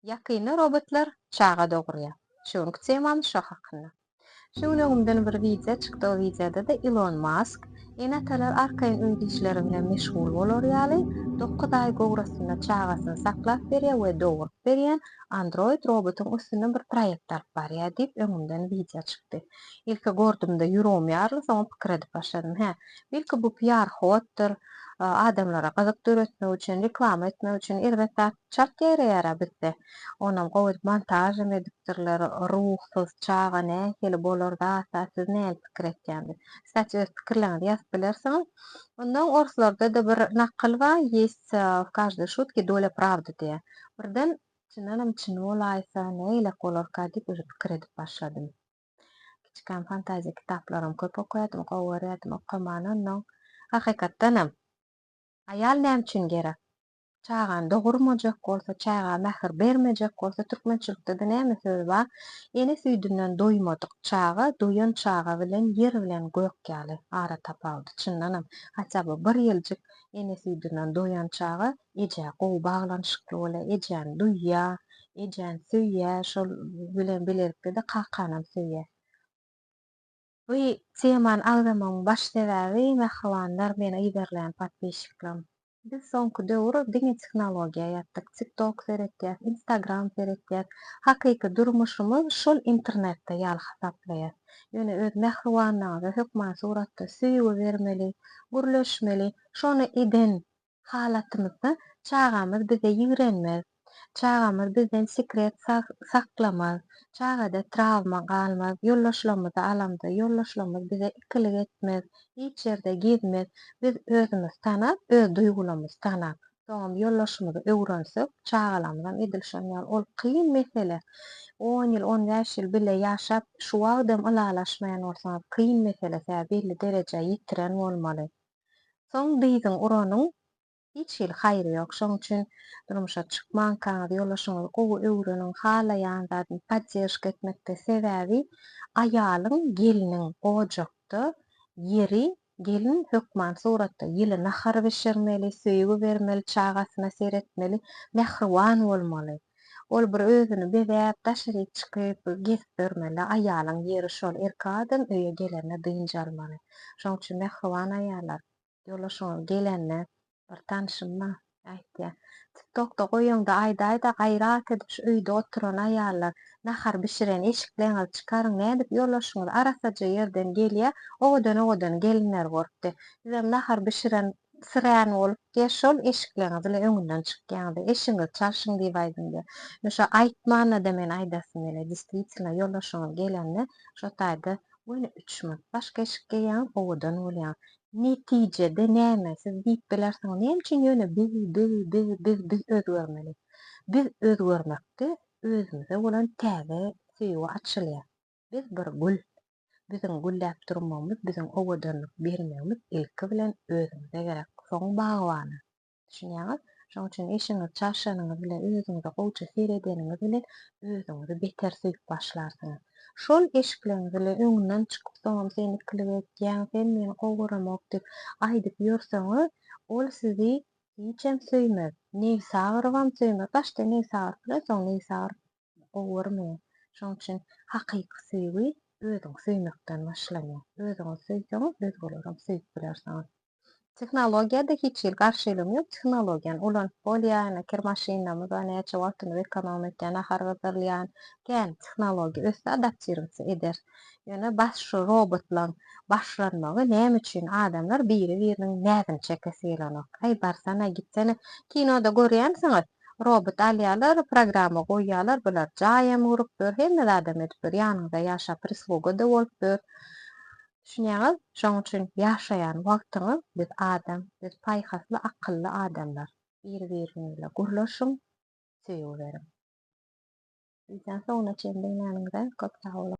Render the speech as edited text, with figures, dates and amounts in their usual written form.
Ýakyny robotlar çaga dogurýar. Şonu kutsemam şo hakynda. Şu öňümden bir video çykdy. O videoda da Elon Musk enatalar arkaýyn öýde işleri bilen meşgul bolar ýaly 9 aý gowrasyna çagasyny saklap berýär we dogurup berýän android robotyň üstüne bir proýekt alyp barýar diýip öňümden video çykdy. Ilki gördüm-de ýüregim ýarly, soňra pikir edip başladym. Belki bu PR hoddyr, adamlara gyzykdyr etmek üçin, reklama etmek üçin elbetde çart ýereýär bizde. Onam gowy montaj edipdirler, ruhsuz çaga nähili bolar-da, siz näme pikir etýändir? Siz öz pikirleňizi ýazyp bilersiňiz. Ondan orslarda da bir nakyl bar, есть в каждой шутке доля правды diýe. Birden çyndanam çyn bolaýsa, näyle bolarka diýip öýle pikir edip başladym. Kiçikän fantaziýa kitaplarym köp okuýardym, gowy görýärdim, okamanyň. Hakykatdanam aýal näme üçin gerek? Çagany dogurmajak bolsa, çaga mähir bermejek bolsa, türkmençilikde de näme söz bar? Ene süýdünden doýmadyk çaga, doýan çaga bilen ýer bilen gök ýaly ara tapawdy. Çyndanam, haçaby bir ýyljyk ene süýdünden doýan çaga eje gowy baglanyşykly bolar, ejeni duýýar, ejeni süýýär, şol bilen bilelikde de kakanam süýýär. Bu teman agzamyň baş sebäbi mehribanlar meni iberlän podpисчиклерим. Biz soňky döwür diňe tehnologiýa ýatdyk. TikTok seretýär, Instagram seretýär. Hakyky durmuşymyz şol internetde ýaly hasaplanýar. Ýöne öz mehribanlygyňyza hökman suratda süýgi bermeli, gürleşmeli. Şonu eden halatymyzda çagamy bize ýigrenmez. Çagamyz bizden sekret saklamaz. Çagada travma galmaz. Ýollaşlarymyzy alamda, ýollaşlarymyz bize ikilik etmez. Hiç ýerde gezmez. Biz özümizi tanap, öz duýgularymyzy tanap. Soňra ýollaşymyzy öwrensek, çagalarymyzdan edilşen ýaly ol kyn mesele. 10 ýyl, 15 ýyl bile ýaşap, şu wagtdam ylalaşmaýan bolsaňyz kyn mesele, belli derejä ýitiren bolmaly. Soň biziň uranyň hiç ýyl haýry ýok. Şoň üçin durmuşa çykmankaňyz, ýollaşyňyzy gowy öwrenin, halaýan zadyny podдержка etmekde sebäbi aýalyň, geliniň ojakda ýeri, gelin hökman suratda ýyly nahar bişirmeli, süýgi bermeli, çagasyna seretmeli, mehriban bolmaly. Ol bir özüni bezäp, daşaryp çykyp gezip bermeli. Aýalyň ýeri şol, erki adam öýe gelende dynjalmaly. Şoň üçin mehriban aýallar, ýollaşyňyz gelende bir tanışymma aýtdy. TikTokda goýaňda aýda-aýda gaýrat edip şu öýde oturan aýallar, nahar bişiren eşikleňizi çykaryň nädip ýollaşyňyz arasaja ýerden gelýär, owadan gelinler görüpdi. Bizem nahar bişiren sirän bolup şol eşikleňiz bilen öňünden çykýandy. Eşiňiz çalşyň diýip aýdymdy. Meşe aýtmana da men aýdasym gele. Действительно ýollaşyňyz gelende şo taýda böyle 3 minut başga eşikge ýaňyp owadan bolýar. Netijede näme? Siz diýip bilersiňiz, näme üçin ýöne biz özgörmeli? Biz özgörmekde özümize bolan täze süýgi açylýar. Biz bir gül. Biziň gülläp durmamyz, biziň owadanlyk bermegimiz ilki bilen özümize gerek. Soň bagwany. Düşünýäňiz? Şoň üçin eşiňiz çalşanyňyz bilen, özüňize gowça seredeniňiz bilen özüňizi beter süýüp başlarsyňyz. Şol eşikleňiz bilen öňünden çykyp soňra seni ikilik etýän, sen meni gowuramak diýip aýdyp ýörseňiz, ol sizi hiçem süýmez. Negi sagyrypam süýmez. Başda negi sagyryp bilen, soň negi sagyryp gowurmaýar. Şoň üçin hakyky süýgi özüň süýmekden başlanýar. Özüňi süýseňiz, özgelerim süýüp bilersiňiz. Tehnologiýada hiç ýyl garşylygym ýok. Tehnologiýany ulanıp bolýan, kir maşynamyz näçe wagtyny ekonom etýän, ahar hazırlaýan. Kän tehnologiýa ösde adaptirować eder. Ýöne başy robotlaryň başlanmagy näme üçin adamlar biri-biriniň näzini çekesiýerler. Aý barsana, gitsene, kinoda görýänsiňiz. Robot alýarlar, programma goýýarlar, bular jaýam urup hemme adam edip ýanyňyzda ýaşap prisluga da bolup. Düşünýäňiz? Şoň üçin ýaşaýan wagtyňyz biz adam, biz paýhasly akylly adamlar. Bir-biriniň bilen gürleşiň, süýgi berin. Bizden soňra çendiňizden köp sag bolun.